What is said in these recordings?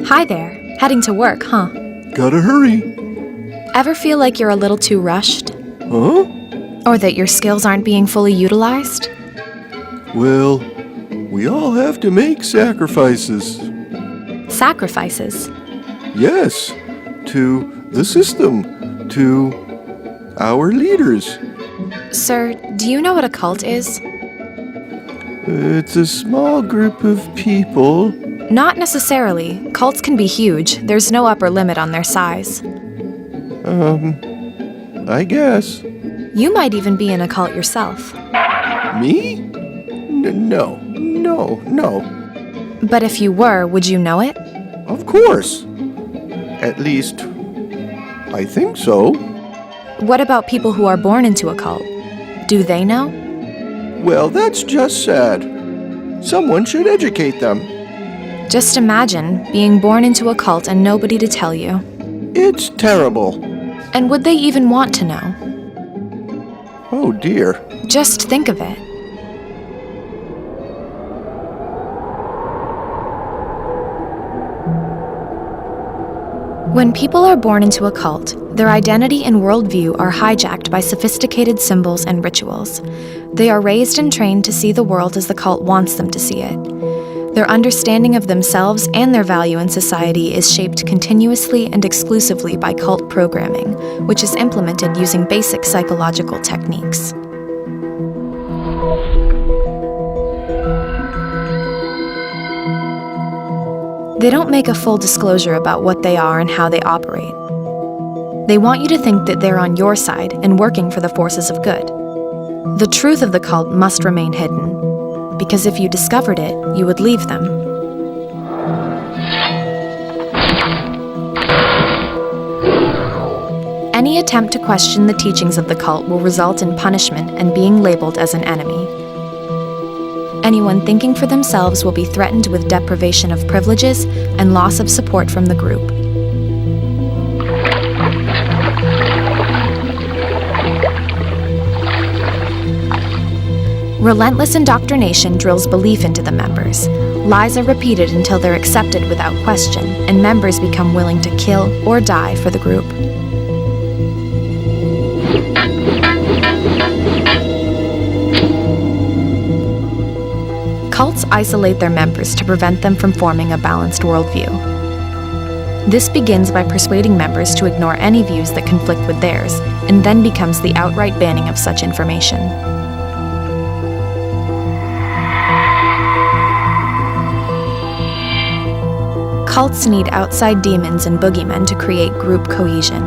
Hi there. Heading to work, huh? Gotta hurry. Ever feel like you're a little too rushed? Huh? Or that your skills aren't being fully utilized? Well, we all have to make sacrifices. Sacrifices? Yes, to the system, to our leaders. Sir, do you know what a cult is? It's a small group of people. Not necessarily. Cults can be huge. There's no upper limit on their size. I guess. You might even be in a cult yourself. Me? No. But if you were, would you know it? Of course. At least, I think so. What about people who are born into a cult? Do they know? Well, that's just sad. Someone should educate them. Just imagine being born into a cult and nobody to tell you. It's terrible. And would they even want to know? Oh dear. Just think of it. When people are born into a cult, their identity and worldview are hijacked by sophisticated symbols and rituals. They are raised and trained to see the world as the cult wants them to see it. Their understanding of themselves and their value in society is shaped continuously and exclusively by cult programming, which is implemented using basic psychological techniques. They don't make a full disclosure about what they are and how they operate. They want you to think that they're on your side and working for the forces of good. The truth of the cult must remain hidden, because if you discovered it, you would leave them. Any attempt to question the teachings of the cult will result in punishment and being labeled as an enemy. Anyone thinking for themselves will be threatened with deprivation of privileges and loss of support from the group. Relentless indoctrination drills belief into the members. Lies are repeated until they're accepted without question, and members become willing to kill or die for the group. Cults isolate their members to prevent them from forming a balanced worldview. This begins by persuading members to ignore any views that conflict with theirs, and then becomes the outright banning of such information. Cults need outside demons and boogeymen to create group cohesion.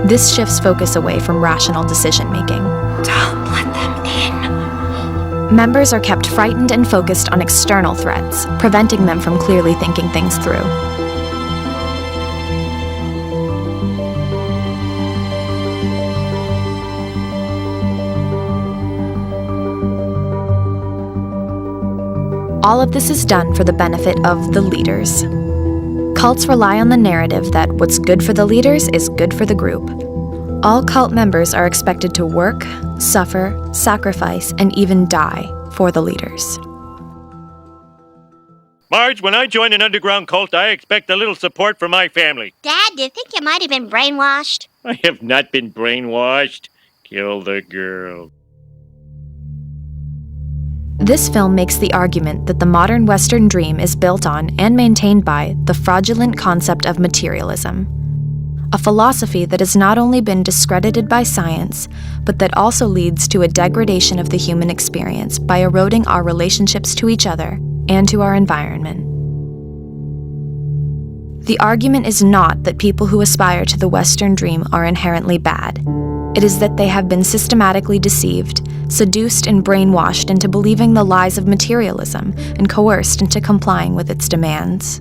This shifts focus away from rational decision-making. Don't let them in. Members are kept frightened and focused on external threats, preventing them from clearly thinking things through. All of this is done for the benefit of the leaders. Cults rely on the narrative that what's good for the leaders is good for the group. All cult members are expected to work, suffer, sacrifice, and even die for the leaders. Marge, when I join an underground cult, I expect a little support from my family. Dad, do you think you might have been brainwashed? I have not been brainwashed. Kill the girl. This film makes the argument that the modern Western dream is built on and maintained by the fraudulent concept of materialism, a philosophy that has not only been discredited by science, but that also leads to a degradation of the human experience by eroding our relationships to each other and to our environment. The argument is not that people who aspire to the Western dream are inherently bad. It is that they have been systematically deceived, seduced and brainwashed into believing the lies of materialism and coerced into complying with its demands.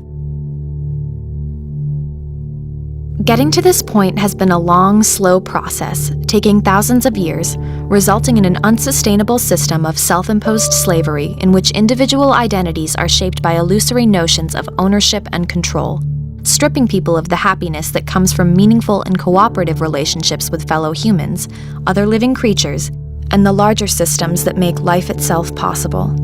Getting to this point has been a long, slow process, taking thousands of years, resulting in an unsustainable system of self-imposed slavery in which individual identities are shaped by illusory notions of ownership and control, stripping people of the happiness that comes from meaningful and cooperative relationships with fellow humans, other living creatures, and the larger systems that make life itself possible.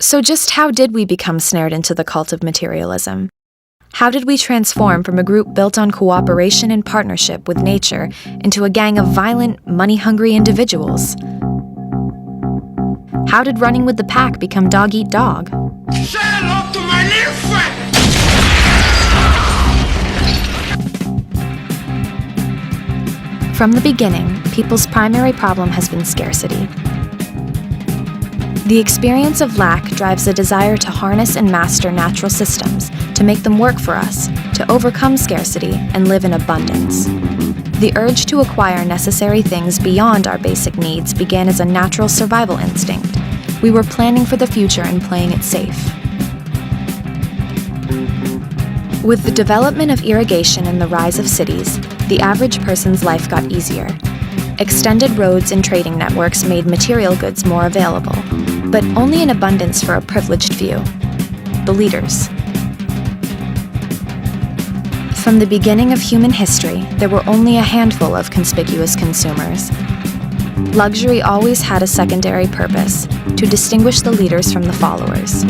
So just how did we become snared into the cult of materialism? How did we transform from a group built on cooperation and partnership with nature into a gang of violent, money-hungry individuals? How did running with the pack become dog-eat-dog? Say hello to my little friend! From the beginning, people's primary problem has been scarcity. The experience of lack drives a desire to harness and master natural systems, to make them work for us, to overcome scarcity and live in abundance. The urge to acquire necessary things beyond our basic needs began as a natural survival instinct. We were planning for the future and playing it safe. With the development of irrigation and the rise of cities, the average person's life got easier. Extended roads and trading networks made material goods more available, but only in abundance for a privileged few, the leaders. From the beginning of human history, there were only a handful of conspicuous consumers. Luxury always had a secondary purpose, to distinguish the leaders from the followers.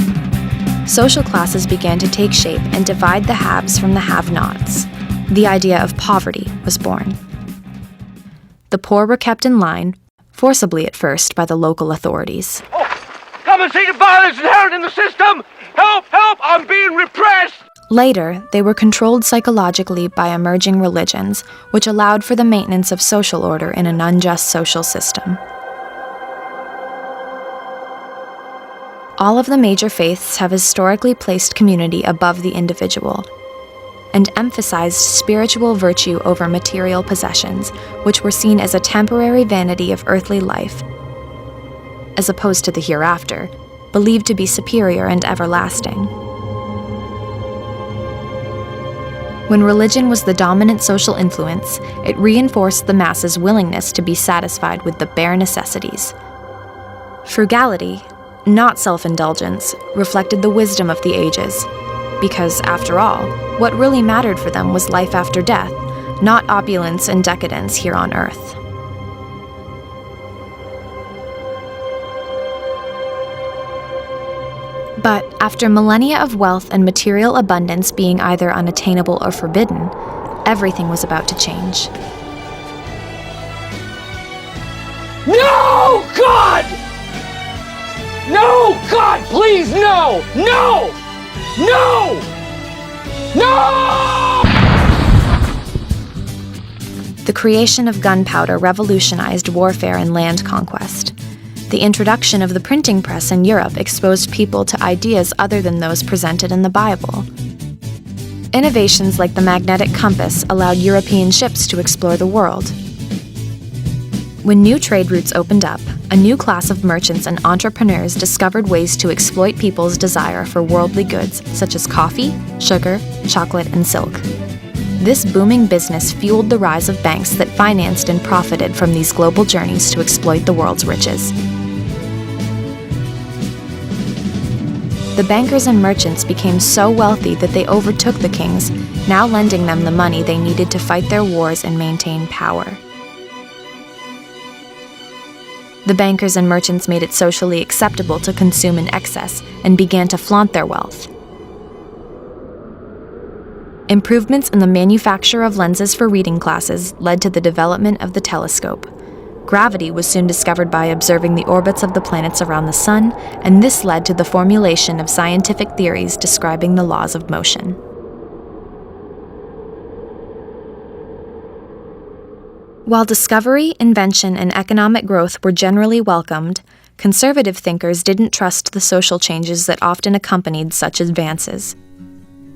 Social classes began to take shape and divide the haves from the have-nots. The idea of poverty was born. The poor were kept in line, forcibly at first by the local authorities. Oh, come and see the violence inherent in the system! Help! Help! I'm being repressed! Later, they were controlled psychologically by emerging religions, which allowed for the maintenance of social order in an unjust social system. All of the major faiths have historically placed community above the individual, and emphasized spiritual virtue over material possessions, which were seen as a temporary vanity of earthly life, as opposed to the hereafter, believed to be superior and everlasting. When religion was the dominant social influence, it reinforced the masses' willingness to be satisfied with the bare necessities. Frugality, not self-indulgence, reflected the wisdom of the ages, because, after all, what really mattered for them was life after death, not opulence and decadence here on earth. But after millennia of wealth and material abundance being either unattainable or forbidden, everything was about to change. No, God! No, God, please, no! No! No! No! The creation of gunpowder revolutionized warfare and land conquest. The introduction of the printing press in Europe exposed people to ideas other than those presented in the Bible. Innovations like the magnetic compass allowed European ships to explore the world. When new trade routes opened up, a new class of merchants and entrepreneurs discovered ways to exploit people's desire for worldly goods such as coffee, sugar, chocolate, and silk. This booming business fueled the rise of banks that financed and profited from these global journeys to exploit the world's riches. The bankers and merchants became so wealthy that they overtook the kings, now lending them the money they needed to fight their wars and maintain power. The bankers and merchants made it socially acceptable to consume in excess and began to flaunt their wealth. Improvements in the manufacture of lenses for reading glasses led to the development of the telescope. Gravity was soon discovered by observing the orbits of the planets around the sun, and this led to the formulation of scientific theories describing the laws of motion. While discovery, invention, and economic growth were generally welcomed, conservative thinkers didn't trust the social changes that often accompanied such advances.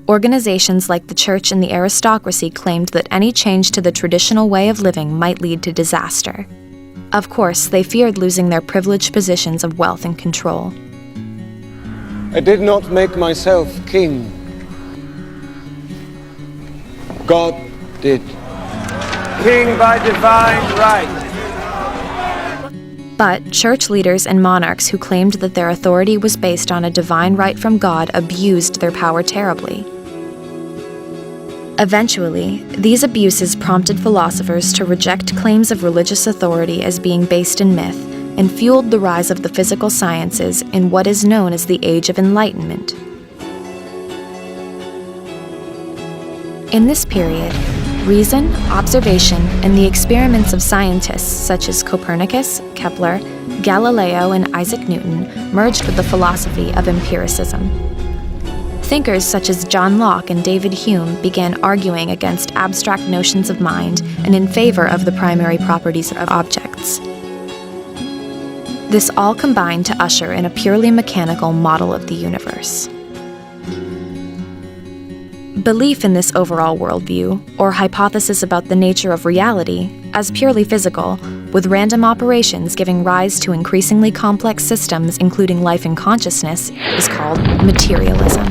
Organizations like the church and the aristocracy claimed that any change to the traditional way of living might lead to disaster. Of course, they feared losing their privileged positions of wealth and control. I did not make myself king. God did. King by divine right. But church leaders and monarchs who claimed that their authority was based on a divine right from God abused their power terribly. Eventually, these abuses prompted philosophers to reject claims of religious authority as being based in myth and fueled the rise of the physical sciences in what is known as the Age of Enlightenment. In this period, reason, observation, and the experiments of scientists such as Copernicus, Kepler, Galileo, and Isaac Newton merged with the philosophy of empiricism. Thinkers such as John Locke and David Hume began arguing against abstract notions of mind and in favor of the primary properties of objects. This all combined to usher in a purely mechanical model of the universe. Belief in this overall worldview, or hypothesis about the nature of reality, as purely physical, with random operations giving rise to increasingly complex systems including life and consciousness, is called materialism.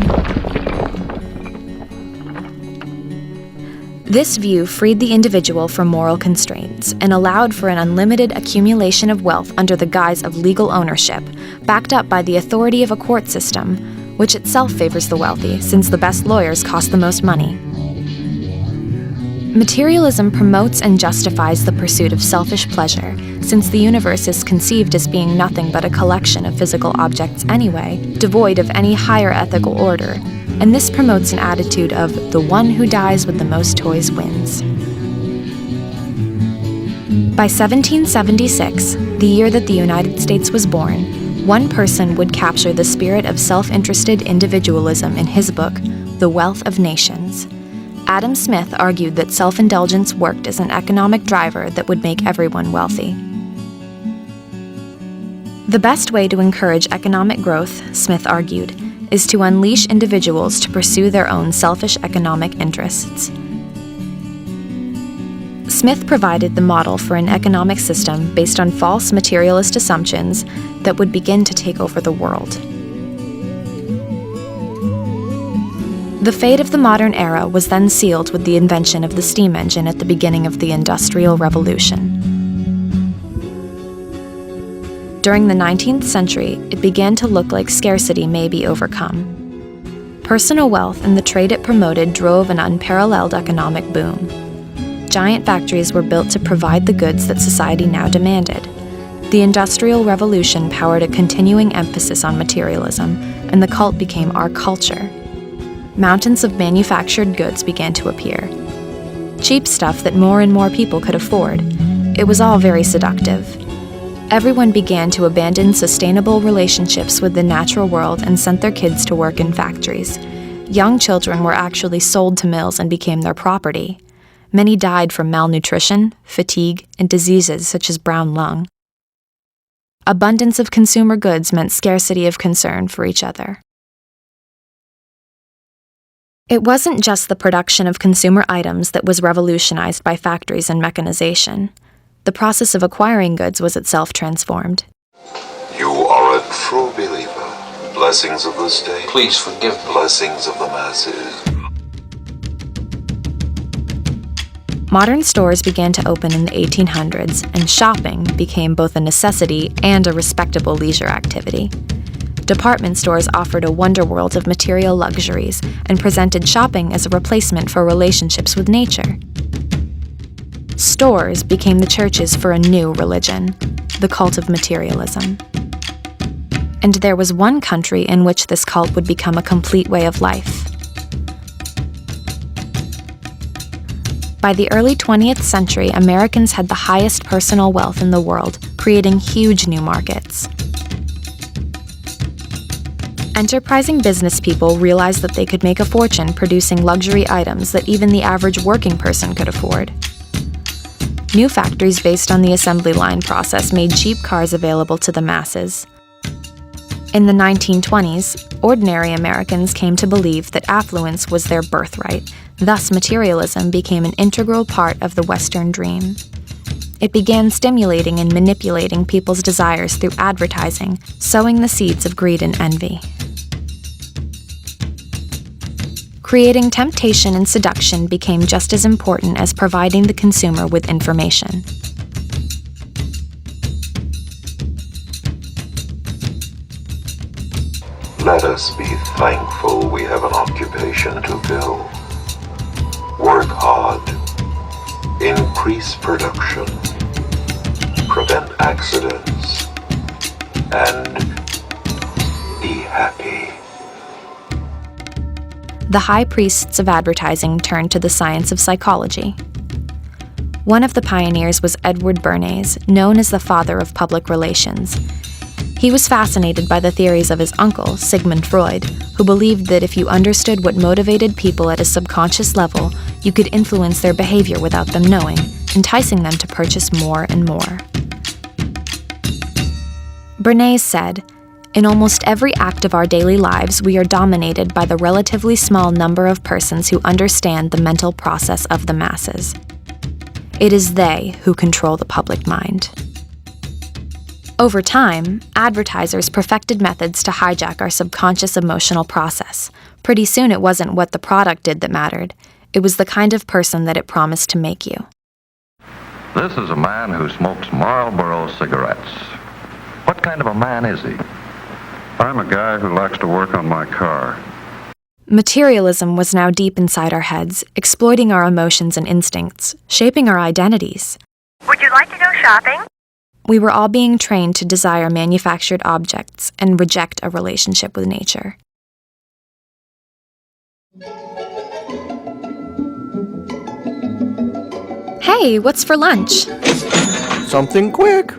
This view freed the individual from moral constraints and allowed for an unlimited accumulation of wealth under the guise of legal ownership, backed up by the authority of a court system, which itself favors the wealthy, since the best lawyers cost the most money. Materialism promotes and justifies the pursuit of selfish pleasure, since the universe is conceived as being nothing but a collection of physical objects anyway, devoid of any higher ethical order, and this promotes an attitude of the one who dies with the most toys wins. By 1776, the year that the United States was born, one person would capture the spirit of self-interested individualism in his book, The Wealth of Nations. Adam Smith argued that self-indulgence worked as an economic driver that would make everyone wealthy. The best way to encourage economic growth, Smith argued, is to unleash individuals to pursue their own selfish economic interests. Smith provided the model for an economic system based on false materialist assumptions that would begin to take over the world. The fate of the modern era was then sealed with the invention of the steam engine at the beginning of the Industrial Revolution. During the 19th century, it began to look like scarcity may be overcome. Personal wealth and the trade it promoted drove an unparalleled economic boom. Giant factories were built to provide the goods that society now demanded. The Industrial Revolution powered a continuing emphasis on materialism, and the cult became our culture. Mountains of manufactured goods began to appear. Cheap stuff that more and more people could afford. It was all very seductive. Everyone began to abandon sustainable relationships with the natural world and sent their kids to work in factories. Young children were actually sold to mills and became their property. Many died from malnutrition, fatigue, and diseases such as brown lung. Abundance of consumer goods meant scarcity of concern for each other. It wasn't just the production of consumer items that was revolutionized by factories and mechanization. The process of acquiring goods was itself transformed. You are a true believer. Blessings of the state. Please forgive me. Blessings of the masses. Modern stores began to open in the 1800s, and shopping became both a necessity and a respectable leisure activity. Department stores offered a wonder world of material luxuries and presented shopping as a replacement for relationships with nature. Stores became the churches for a new religion, the cult of materialism. And there was one country in which this cult would become a complete way of life. By the early 20th century, Americans had the highest personal wealth in the world, creating huge new markets. Enterprising business people realized that they could make a fortune producing luxury items that even the average working person could afford. New factories based on the assembly line process made cheap cars available to the masses. In the 1920s, ordinary Americans came to believe that affluence was their birthright. Thus, materialism became an integral part of the Western dream. It began stimulating and manipulating people's desires through advertising, sowing the seeds of greed and envy. Creating temptation and seduction became just as important as providing the consumer with information. Let us be thankful we have an occupation to fill. Work hard. Increase production. Prevent accidents. and be happy. The high priests of advertising turned to the science of psychology. One of the pioneers was Edward Bernays, known as the father of public relations. He was fascinated by the theories of his uncle, Sigmund Freud, who believed that if you understood what motivated people at a subconscious level, you could influence their behavior without them knowing, enticing them to purchase more and more. Bernays said, "In almost every act of our daily lives, we are dominated by the relatively small number of persons who understand the mental process of the masses. It is they who control the public mind." Over time, advertisers perfected methods to hijack our subconscious emotional process. Pretty soon it wasn't what the product did that mattered. It was the kind of person that it promised to make you. This is a man who smokes Marlboro cigarettes. What kind of a man is he? I'm a guy who likes to work on my car. Materialism was now deep inside our heads, exploiting our emotions and instincts, shaping our identities. Would you like to go shopping? We were all being trained to desire manufactured objects and reject a relationship with nature. Hey, what's for lunch? Something quick.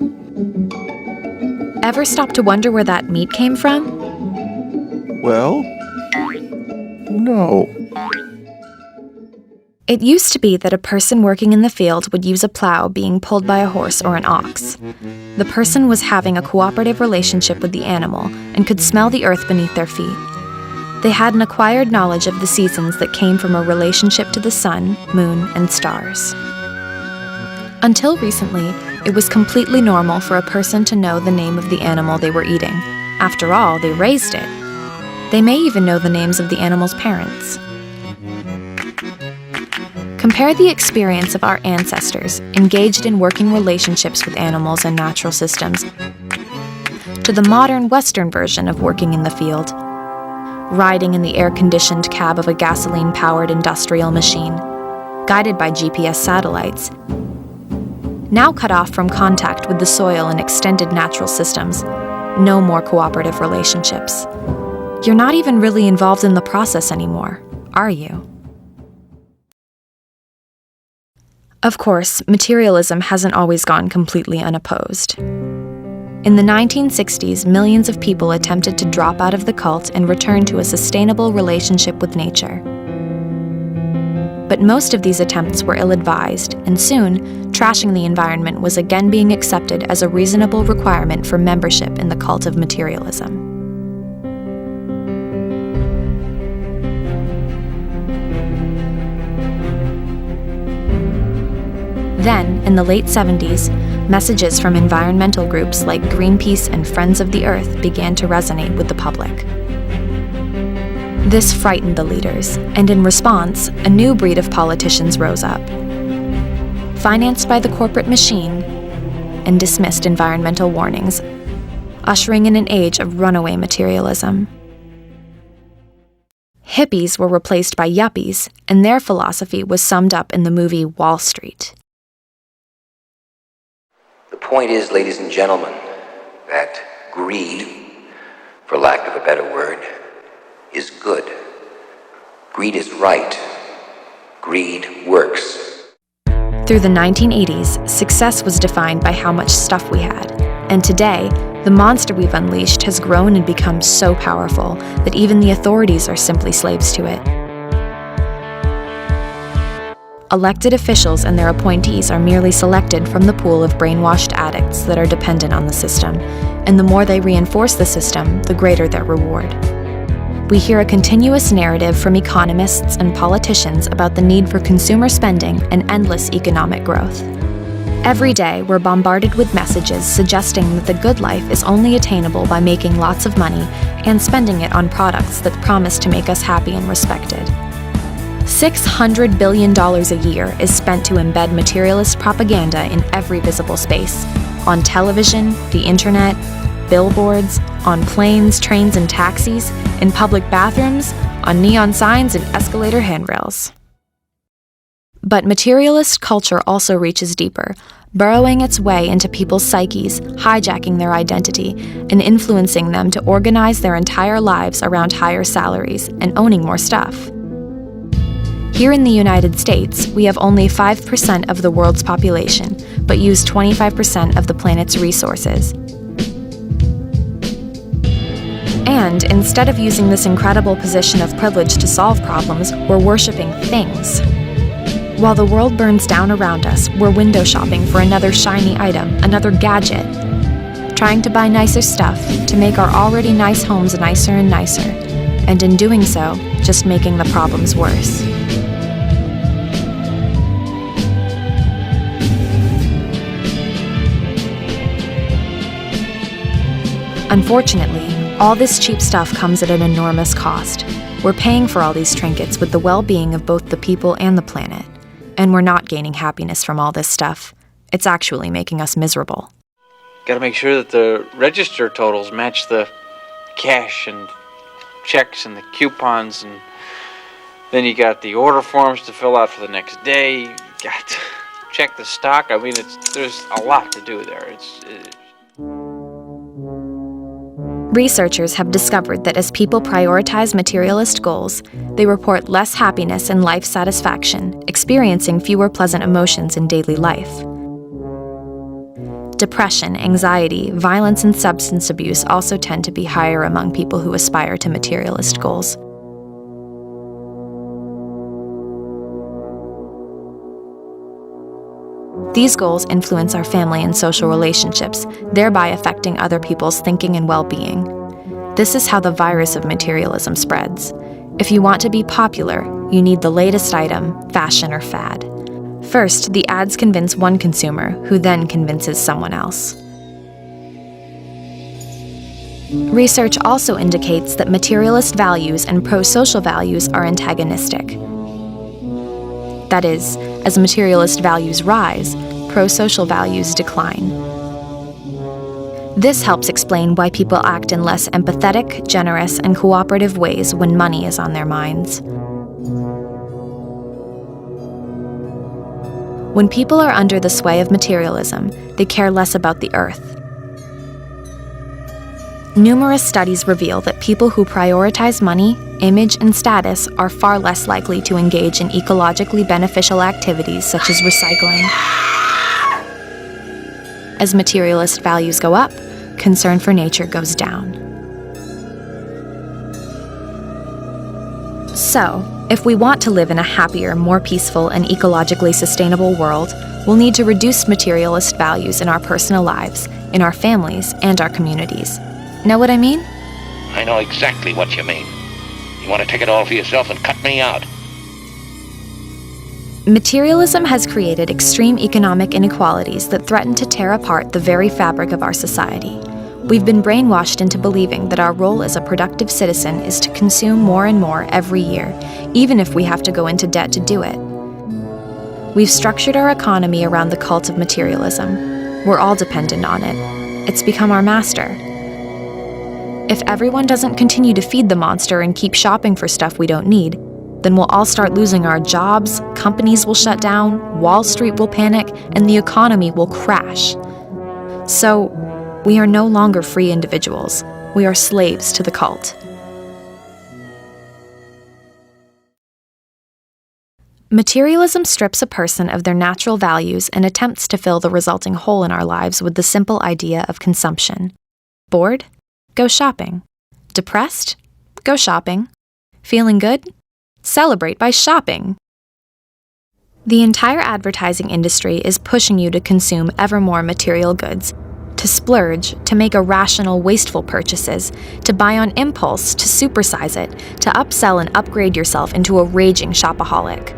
Ever stop to wonder where that meat came from? Well, no. It used to be that a person working in the field would use a plow being pulled by a horse or an ox. The person was having a cooperative relationship with the animal and could smell the earth beneath their feet. They had an acquired knowledge of the seasons that came from a relationship to the sun, moon, and stars. Until recently, it was completely normal for a person to know the name of the animal they were eating. After all, they raised it. They may even know the names of the animal's parents. Compare the experience of our ancestors, engaged in working relationships with animals and natural systems, to the modern Western version of working in the field, riding in the air-conditioned cab of a gasoline-powered industrial machine, guided by GPS satellites, now cut off from contact with the soil and extended natural systems. No more cooperative relationships. You're not even really involved in the process anymore, are you? Of course, materialism hasn't always gone completely unopposed. In the 1960s, millions of people attempted to drop out of the cult and return to a sustainable relationship with nature. But most of these attempts were ill-advised, and soon, trashing the environment was again being accepted as a reasonable requirement for membership in the cult of materialism. Then, in the late 70s, messages from environmental groups like Greenpeace and Friends of the Earth began to resonate with the public. This frightened the leaders, and in response, a new breed of politicians rose up. Financed by the corporate machine, and dismissed environmental warnings, ushering in an age of runaway materialism. Hippies were replaced by yuppies, and their philosophy was summed up in the movie Wall Street. The point is, ladies and gentlemen, that greed, for lack of a better word, is good. Greed is right. Greed works. Through the 1980s, success was defined by how much stuff we had. And today, the monster we've unleashed has grown and become so powerful that even the authorities are simply slaves to it. Elected officials and their appointees are merely selected from the pool of brainwashed addicts that are dependent on the system, and the more they reinforce the system, the greater their reward. We hear a continuous narrative from economists and politicians about the need for consumer spending and endless economic growth. Every day, we're bombarded with messages suggesting that the good life is only attainable by making lots of money and spending it on products that promise to make us happy and respected. $600 billion a year is spent to embed materialist propaganda in every visible space, on television, the internet, billboards, on planes, trains, and taxis, in public bathrooms, on neon signs and escalator handrails. But materialist culture also reaches deeper, burrowing its way into people's psyches, hijacking their identity, and influencing them to organize their entire lives around higher salaries and owning more stuff. Here in the United States, we have only 5% of the world's population, but use 25% of the planet's resources. And instead of using this incredible position of privilege to solve problems, we're worshiping things. While the world burns down around us, we're window shopping for another shiny item, another gadget, trying to buy nicer stuff to make our already nice homes nicer and nicer, and in doing so, just making the problems worse. Unfortunately, all this cheap stuff comes at an enormous cost. We're paying for all these trinkets with the well-being of both the people and the planet. And we're not gaining happiness from all this stuff. It's actually making us miserable. Gotta make sure that the register totals match the cash and checks and the coupons, and then you got the order forms to fill out for the next day. You got to check the stock. I mean, there's a lot to do there. Researchers have discovered that as people prioritize materialist goals, they report less happiness and life satisfaction, experiencing fewer pleasant emotions in daily life. Depression, anxiety, violence, and substance abuse also tend to be higher among people who aspire to materialist goals. These goals influence our family and social relationships, thereby affecting other people's thinking and well-being. This is how the virus of materialism spreads. If you want to be popular, you need the latest item, fashion, or fad. First, the ads convince one consumer, who then convinces someone else. Research also indicates that materialist values and pro-social values are antagonistic. That is, as materialist values rise, pro-social values decline. This helps explain why people act in less empathetic, generous, and cooperative ways when money is on their minds. When people are under the sway of materialism, they care less about the earth. Numerous studies reveal that people who prioritize money, image, and status are far less likely to engage in ecologically beneficial activities such as recycling. As materialist values go up, concern for nature goes down. So, if we want to live in a happier, more peaceful, and ecologically sustainable world, we'll need to reduce materialist values in our personal lives, in our families, and our communities. Know what I mean? I know exactly what you mean. You want to take it all for yourself and cut me out. Materialism has created extreme economic inequalities that threaten to tear apart the very fabric of our society. We've been brainwashed into believing that our role as a productive citizen is to consume more and more every year, even if we have to go into debt to do it. We've structured our economy around the cult of materialism. We're all dependent on it. It's become our master. If everyone doesn't continue to feed the monster and keep shopping for stuff we don't need, then we'll all start losing our jobs, companies will shut down, Wall Street will panic, and the economy will crash. So, we are no longer free individuals. We are slaves to the cult. Materialism strips a person of their natural values and attempts to fill the resulting hole in our lives with the simple idea of consumption. Bored? Go shopping. Depressed? Go shopping. Feeling good? Celebrate by shopping. The entire advertising industry is pushing you to consume ever more material goods, to splurge, to make irrational, wasteful purchases, to buy on impulse, to supersize it, to upsell and upgrade yourself into a raging shopaholic.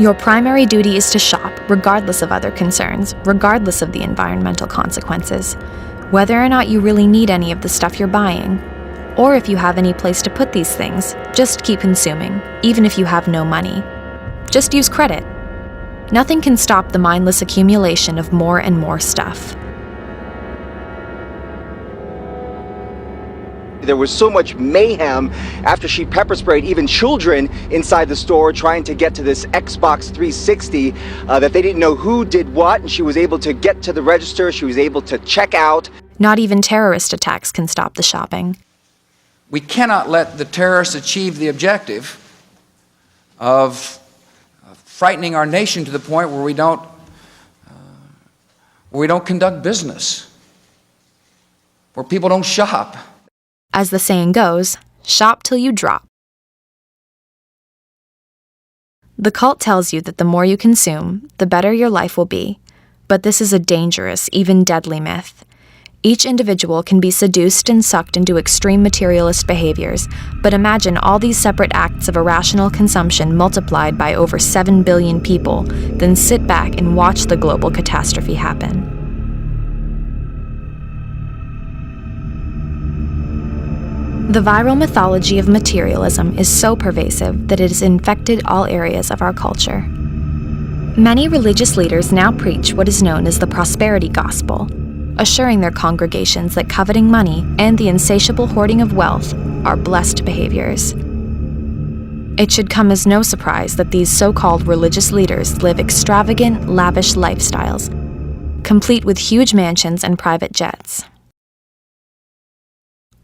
Your primary duty is to shop, regardless of other concerns, regardless of the environmental consequences, whether or not you really need any of the stuff you're buying, or if you have any place to put these things, just keep consuming, even if you have no money. Just use credit. Nothing can stop the mindless accumulation of more and more stuff. There was so much mayhem after she pepper sprayed even children inside the store trying to get to this Xbox 360 that they didn't know who did what, and she was able to get to the register, she was able to check out. Not even terrorist attacks can stop the shopping. We cannot let the terrorists achieve the objective of frightening our nation to the point where we don't conduct business, where people don't shop. As the saying goes, shop till you drop. The cult tells you that the more you consume, the better your life will be. But this is a dangerous, even deadly myth. Each individual can be seduced and sucked into extreme materialist behaviors, but imagine all these separate acts of irrational consumption multiplied by over 7 billion people, then sit back and watch the global catastrophe happen. The viral mythology of materialism is so pervasive that it has infected all areas of our culture. Many religious leaders now preach what is known as the prosperity gospel, assuring their congregations that coveting money and the insatiable hoarding of wealth are blessed behaviors. It should come as no surprise that these so-called religious leaders live extravagant, lavish lifestyles, complete with huge mansions and private jets.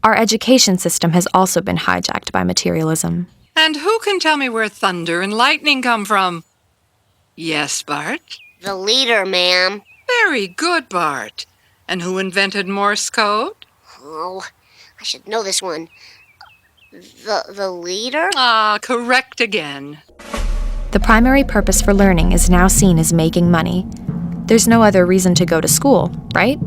Our education system has also been hijacked by materialism. And who can tell me where thunder and lightning come from? Yes, Bart? The leader, ma'am. Very good, Bart. And who invented Morse code? Oh, I should know this one. The leader? Ah, correct again. The primary purpose for learning is now seen as making money. There's no other reason to go to school, right?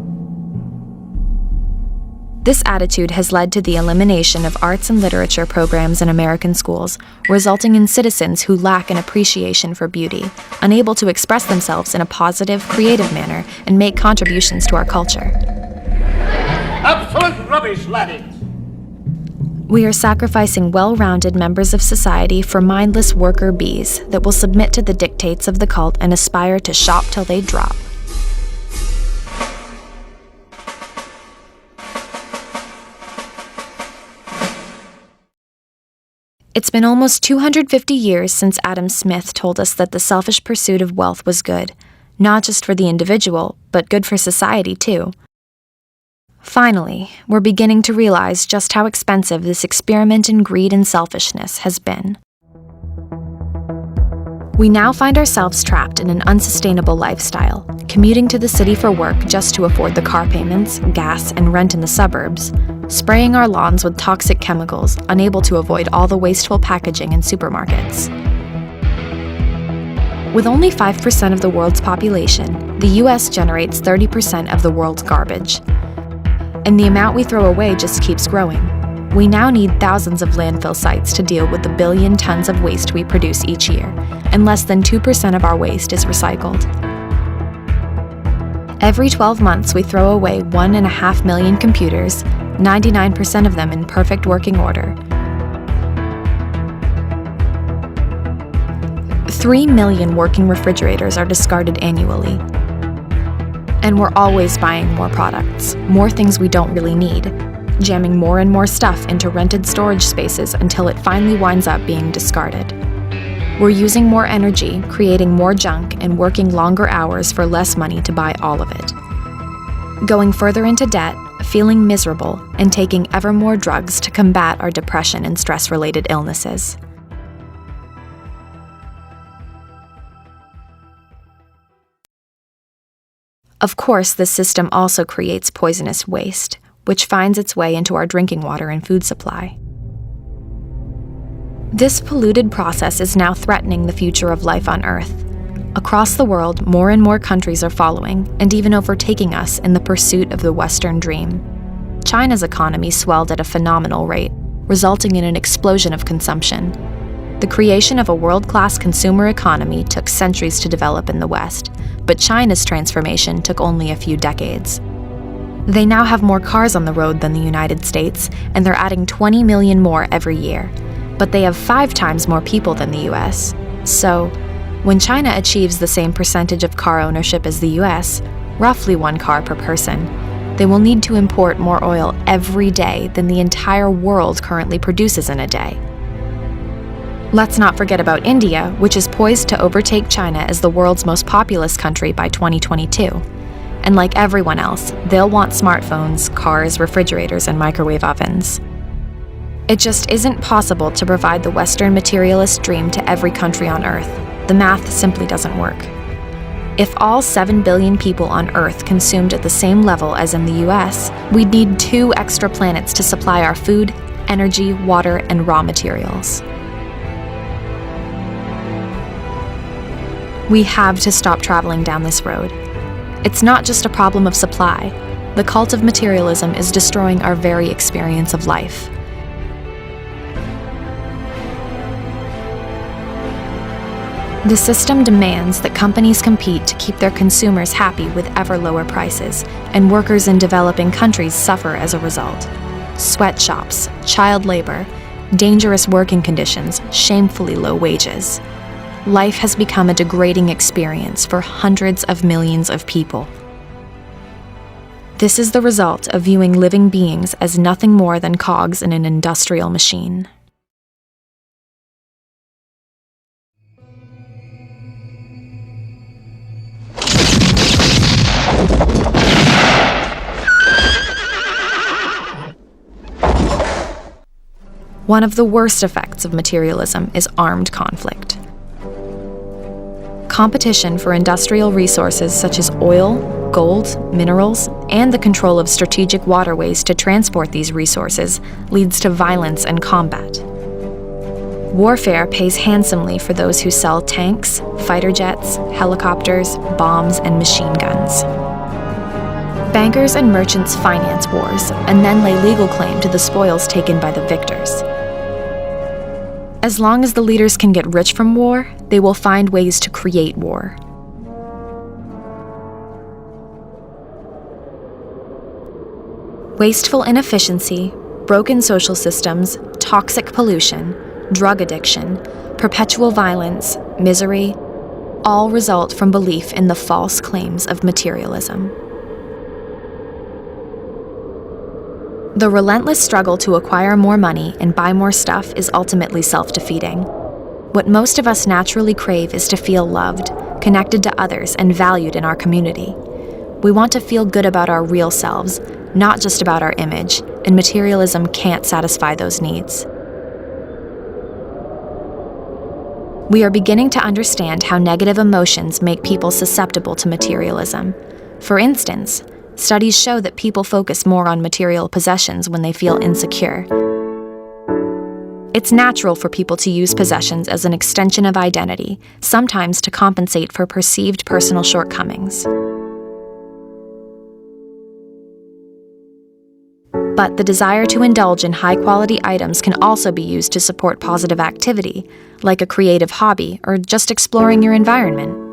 This attitude has led to the elimination of arts and literature programs in American schools, resulting in citizens who lack an appreciation for beauty, unable to express themselves in a positive, creative manner, and make contributions to our culture. Absolute rubbish, laddie! We are sacrificing well-rounded members of society for mindless worker bees that will submit to the dictates of the cult and aspire to shop till they drop. It's been almost 250 years since Adam Smith told us that the selfish pursuit of wealth was good, not just for the individual, but good for society too. Finally, we're beginning to realize just how expensive this experiment in greed and selfishness has been. We now find ourselves trapped in an unsustainable lifestyle, commuting to the city for work just to afford the car payments, gas, and rent in the suburbs, spraying our lawns with toxic chemicals, unable to avoid all the wasteful packaging in supermarkets. With only 5% of the world's population, the US generates 30% of the world's garbage. And the amount we throw away just keeps growing. We now need thousands of landfill sites to deal with the billion tons of waste we produce each year, and less than 2% of our waste is recycled. Every 12 months, we throw away 1.5 million computers, 99% of them in perfect working order. 3 million working refrigerators are discarded annually. And we're always buying more products, more things we don't really need, jamming more and more stuff into rented storage spaces until it finally winds up being discarded. We're using more energy, creating more junk, and working longer hours for less money to buy all of it. Going further into debt, feeling miserable, and taking ever more drugs to combat our depression and stress-related illnesses. Of course, this system also creates poisonous waste, which finds its way into our drinking water and food supply. This polluted process is now threatening the future of life on Earth. Across the world, more and more countries are following, and even overtaking us in the pursuit of the Western dream. China's economy swelled at a phenomenal rate, resulting in an explosion of consumption. The creation of a world-class consumer economy took centuries to develop in the West, but China's transformation took only a few decades. They now have more cars on the road than the United States, and they're adding 20 million more every year. But they have 5 times more people than the US. So, when China achieves the same percentage of car ownership as the US, roughly 1 car per person, they will need to import more oil every day than the entire world currently produces in a day. Let's not forget about India, which is poised to overtake China as the world's most populous country by 2022. And like everyone else, they'll want smartphones, cars, refrigerators, and microwave ovens. It just isn't possible to provide the Western materialist dream to every country on Earth. The math simply doesn't work. If all 7 billion people on Earth consumed at the same level as in the US, we'd need 2 extra planets to supply our food, energy, water, and raw materials. We have to stop traveling down this road. It's not just a problem of supply. The cult of materialism is destroying our very experience of life. The system demands that companies compete to keep their consumers happy with ever lower prices, and workers in developing countries suffer as a result. Sweatshops, child labor, dangerous working conditions, shamefully low wages. Life has become a degrading experience for hundreds of millions of people. This is the result of viewing living beings as nothing more than cogs in an industrial machine. One of the worst effects of materialism is armed conflict. Competition for industrial resources such as oil, gold, minerals, and the control of strategic waterways to transport these resources leads to violence and combat. Warfare pays handsomely for those who sell tanks, fighter jets, helicopters, bombs, and machine guns. Bankers and merchants finance wars and then lay legal claim to the spoils taken by the victors. As long as the leaders can get rich from war, they will find ways to create war. Wasteful inefficiency, broken social systems, toxic pollution, drug addiction, perpetual violence, misery, all result from belief in the false claims of materialism. The relentless struggle to acquire more money and buy more stuff is ultimately self-defeating. What most of us naturally crave is to feel loved, connected to others, and valued in our community. We want to feel good about our real selves, not just about our image, and materialism can't satisfy those needs. We are beginning to understand how negative emotions make people susceptible to materialism. For instance, studies show that people focus more on material possessions when they feel insecure. It's natural for people to use possessions as an extension of identity, sometimes to compensate for perceived personal shortcomings. But the desire to indulge in high-quality items can also be used to support positive activity, like a creative hobby or just exploring your environment.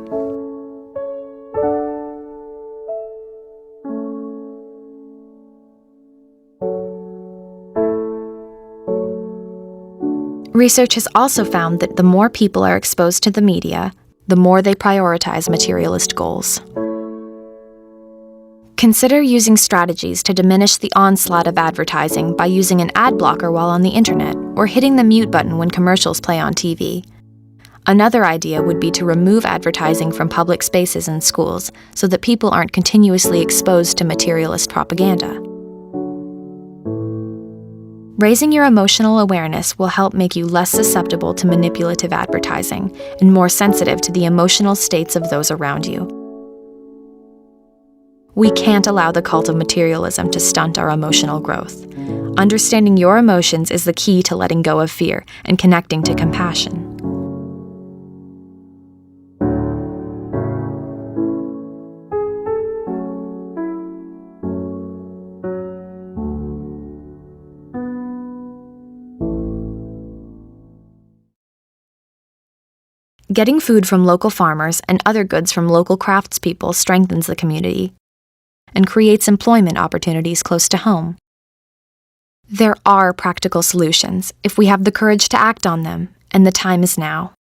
Research has also found that the more people are exposed to the media, the more they prioritize materialist goals. Consider using strategies to diminish the onslaught of advertising by using an ad blocker while on the internet, or hitting the mute button when commercials play on TV. Another idea would be to remove advertising from public spaces and schools so that people aren't continuously exposed to materialist propaganda. Raising your emotional awareness will help make you less susceptible to manipulative advertising and more sensitive to the emotional states of those around you. We can't allow the cult of materialism to stunt our emotional growth. Understanding your emotions is the key to letting go of fear and connecting to compassion. Getting food from local farmers and other goods from local craftspeople strengthens the community and creates employment opportunities close to home. There are practical solutions if we have the courage to act on them, and the time is now.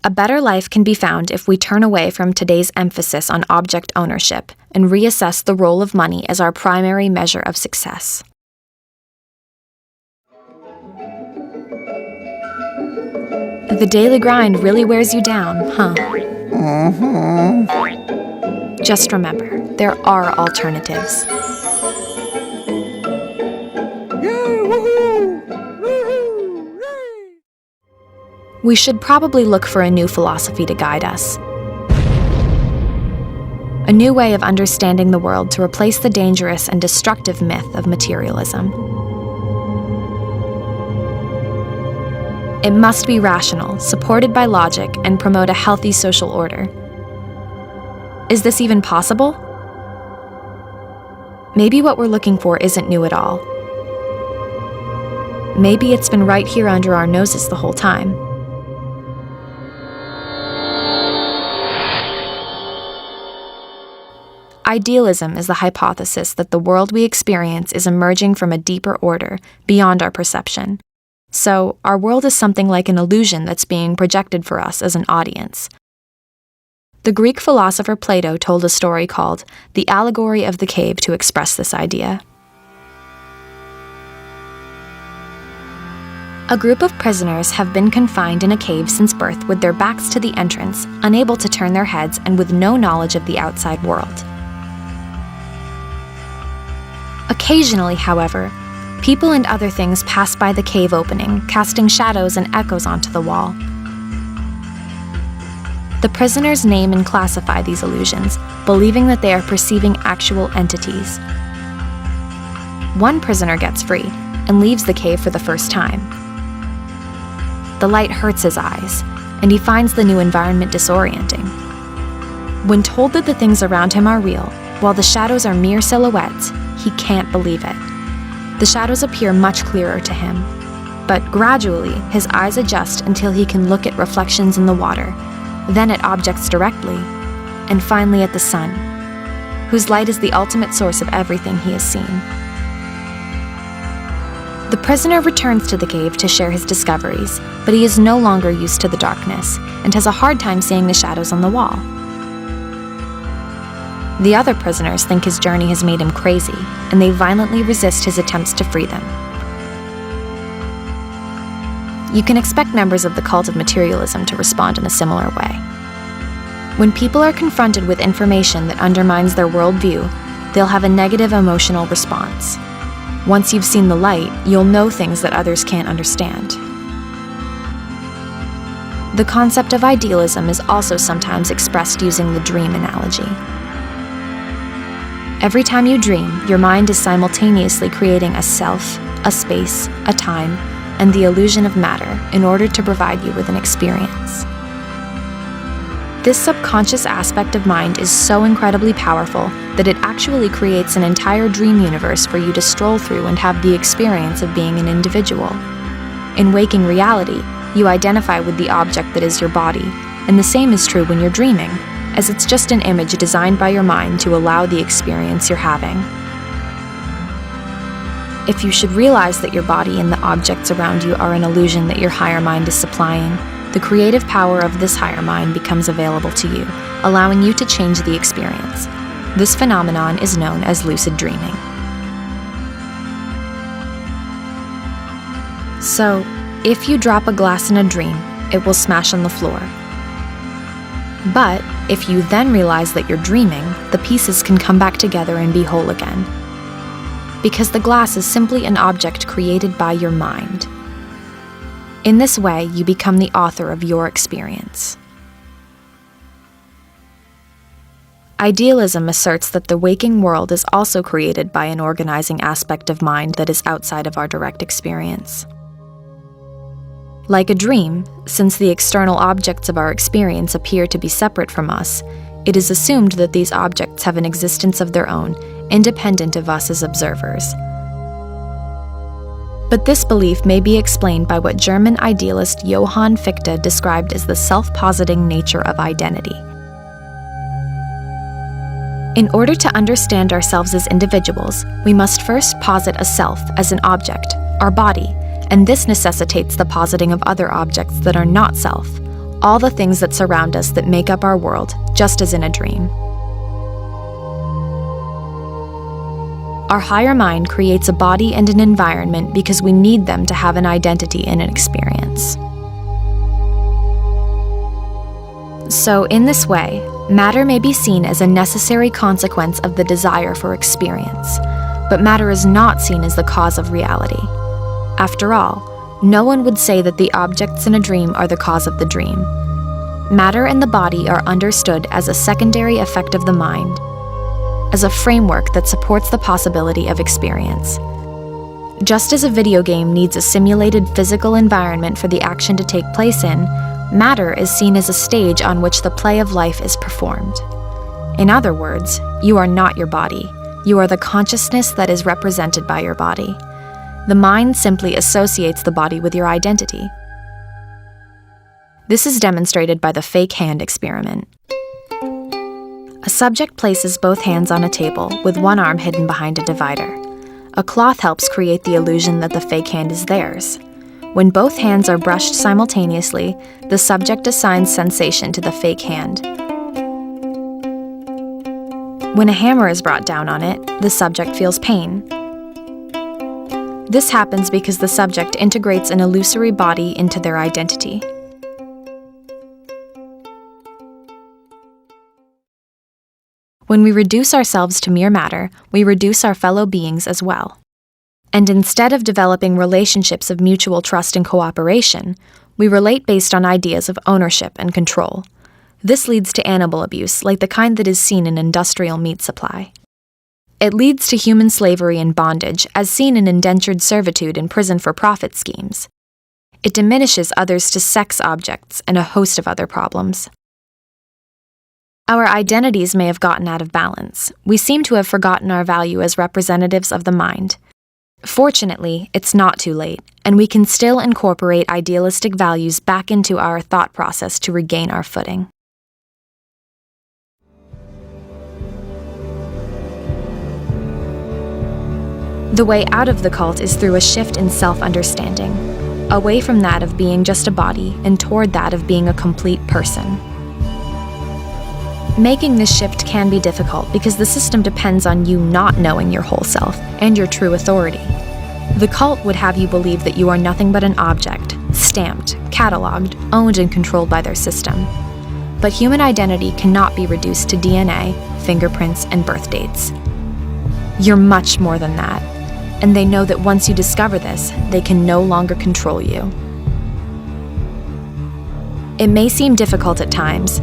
A better life can be found if we turn away from today's emphasis on object ownership and reassess the role of money as our primary measure of success. The daily grind really wears you down, huh? Mm-hmm. Just remember, there are alternatives. We should probably look for a new philosophy to guide us. A new way of understanding the world to replace the dangerous and destructive myth of materialism. It must be rational, supported by logic, and promote a healthy social order. Is this even possible? Maybe what we're looking for isn't new at all. Maybe it's been right here under our noses the whole time. Idealism is the hypothesis that the world we experience is emerging from a deeper order, beyond our perception. So, our world is something like an illusion that's being projected for us as an audience. The Greek philosopher Plato told a story called The Allegory of the Cave to express this idea. A group of prisoners have been confined in a cave since birth with their backs to the entrance, unable to turn their heads, and with no knowledge of the outside world. Occasionally, however, people and other things pass by the cave opening, casting shadows and echoes onto the wall. The prisoners name and classify these illusions, believing that they are perceiving actual entities. One prisoner gets free and leaves the cave for the first time. The light hurts his eyes, and he finds the new environment disorienting. When told that the things around him are real, while the shadows are mere silhouettes, he can't believe it. The shadows appear much clearer to him, but gradually his eyes adjust until he can look at reflections in the water, then at objects directly, and finally at the sun, whose light is the ultimate source of everything he has seen. The prisoner returns to the cave to share his discoveries, but he is no longer used to the darkness and has a hard time seeing the shadows on the wall. The other prisoners think his journey has made him crazy, and they violently resist his attempts to free them. You can expect members of the cult of materialism to respond in a similar way. When people are confronted with information that undermines their worldview, they'll have a negative emotional response. Once you've seen the light, you'll know things that others can't understand. The concept of idealism is also sometimes expressed using the dream analogy. Every time you dream, your mind is simultaneously creating a self, a space, a time, and the illusion of matter in order to provide you with an experience. This subconscious aspect of mind is so incredibly powerful that it actually creates an entire dream universe for you to stroll through and have the experience of being an individual. In waking reality, you identify with the object that is your body, and the same is true when you're dreaming, as it's just an image designed by your mind to allow the experience you're having. If you should realize that your body and the objects around you are an illusion that your higher mind is supplying, the creative power of this higher mind becomes available to you, allowing you to change the experience. This phenomenon is known as lucid dreaming. So, if you drop a glass in a dream, it will smash on the floor. But if you then realize that you're dreaming, the pieces can come back together and be whole again. Because the glass is simply an object created by your mind. In this way, you become the author of your experience. Idealism asserts that the waking world is also created by an organizing aspect of mind that is outside of our direct experience. Like a dream, since the external objects of our experience appear to be separate from us, it is assumed that these objects have an existence of their own, independent of us as observers. But this belief may be explained by what German idealist Johann Fichte described as the self-positing nature of identity. In order to understand ourselves as individuals, we must first posit a self as an object, our body, and this necessitates the positing of other objects that are not self, all the things that surround us that make up our world, just as in a dream. Our higher mind creates a body and an environment because we need them to have an identity and an experience. So, in this way, matter may be seen as a necessary consequence of the desire for experience, but matter is not seen as the cause of reality. After all, no one would say that the objects in a dream are the cause of the dream. Matter and the body are understood as a secondary effect of the mind, as a framework that supports the possibility of experience. Just as a video game needs a simulated physical environment for the action to take place in, matter is seen as a stage on which the play of life is performed. In other words, you are not your body. You are the consciousness that is represented by your body. The mind simply associates the body with your identity. This is demonstrated by the fake hand experiment. A subject places both hands on a table with one arm hidden behind a divider. A cloth helps create the illusion that the fake hand is theirs. When both hands are brushed simultaneously, the subject assigns sensation to the fake hand. When a hammer is brought down on it, the subject feels pain. This happens because the subject integrates an illusory body into their identity. When we reduce ourselves to mere matter, we reduce our fellow beings as well. And instead of developing relationships of mutual trust and cooperation, we relate based on ideas of ownership and control. This leads to animal abuse, like the kind that is seen in industrial meat supply. It leads to human slavery and bondage, as seen in indentured servitude and prison-for-profit schemes. It diminishes others to sex objects and a host of other problems. Our identities may have gotten out of balance. We seem to have forgotten our value as representatives of the mind. Fortunately, it's not too late, and we can still incorporate idealistic values back into our thought process to regain our footing. The way out of the cult is through a shift in self-understanding, away from that of being just a body and toward that of being a complete person. Making this shift can be difficult because the system depends on you not knowing your whole self and your true authority. The cult would have you believe that you are nothing but an object, stamped, cataloged, owned, and controlled by their system. But human identity cannot be reduced to DNA, fingerprints, and birth dates. You're much more than that, and they know that once you discover this, they can no longer control you. It may seem difficult at times,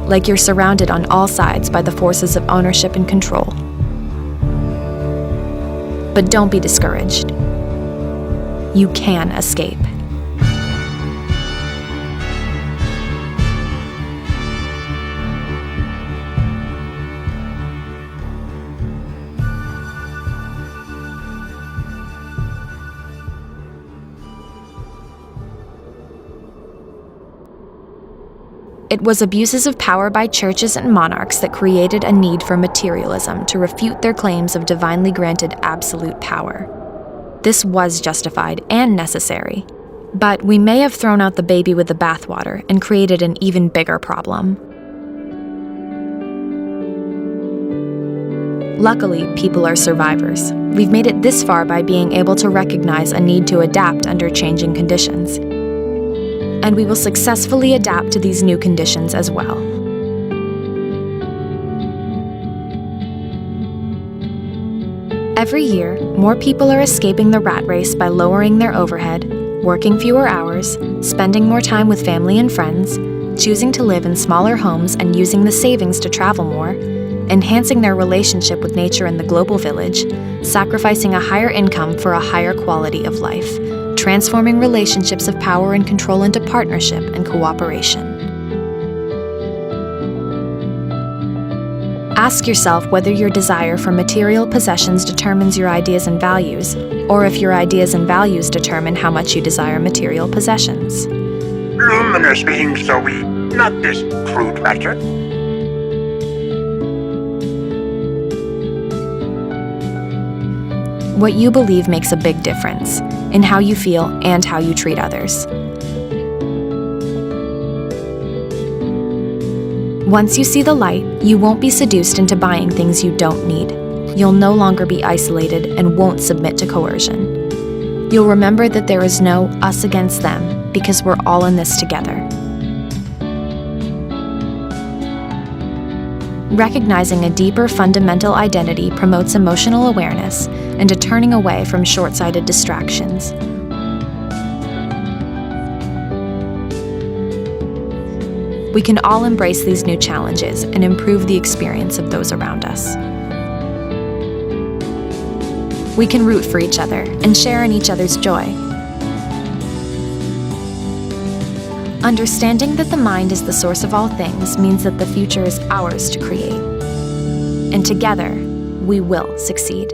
like you're surrounded on all sides by the forces of ownership and control. But don't be discouraged. You can escape. It was abuses of power by churches and monarchs that created a need for materialism to refute their claims of divinely granted absolute power. This was justified and necessary, but we may have thrown out the baby with the bathwater and created an even bigger problem. Luckily, people are survivors. We've made it this far by being able to recognize a need to adapt under changing conditions. And we will successfully adapt to these new conditions as well. Every year, more people are escaping the rat race by lowering their overhead, working fewer hours, spending more time with family and friends, choosing to live in smaller homes and using the savings to travel more, enhancing their relationship with nature in the global village, sacrificing a higher income for a higher quality of life, transforming relationships of power and control into partnership and cooperation. Ask yourself whether your desire for material possessions determines your ideas and values, or if your ideas and values determine how much you desire material possessions. Luminous beings, so we, not this crude matter. What you believe makes a big difference in how you feel and how you treat others. Once you see the light, you won't be seduced into buying things you don't need. You'll no longer be isolated and won't submit to coercion. You'll remember that there is no us against them because we're all in this together. Recognizing a deeper fundamental identity promotes emotional awareness and a turning away from short-sighted distractions. We can all embrace these new challenges and improve the experience of those around us. We can root for each other and share in each other's joy. Understanding that the mind is the source of all things means that the future is ours to create. And together, we will succeed.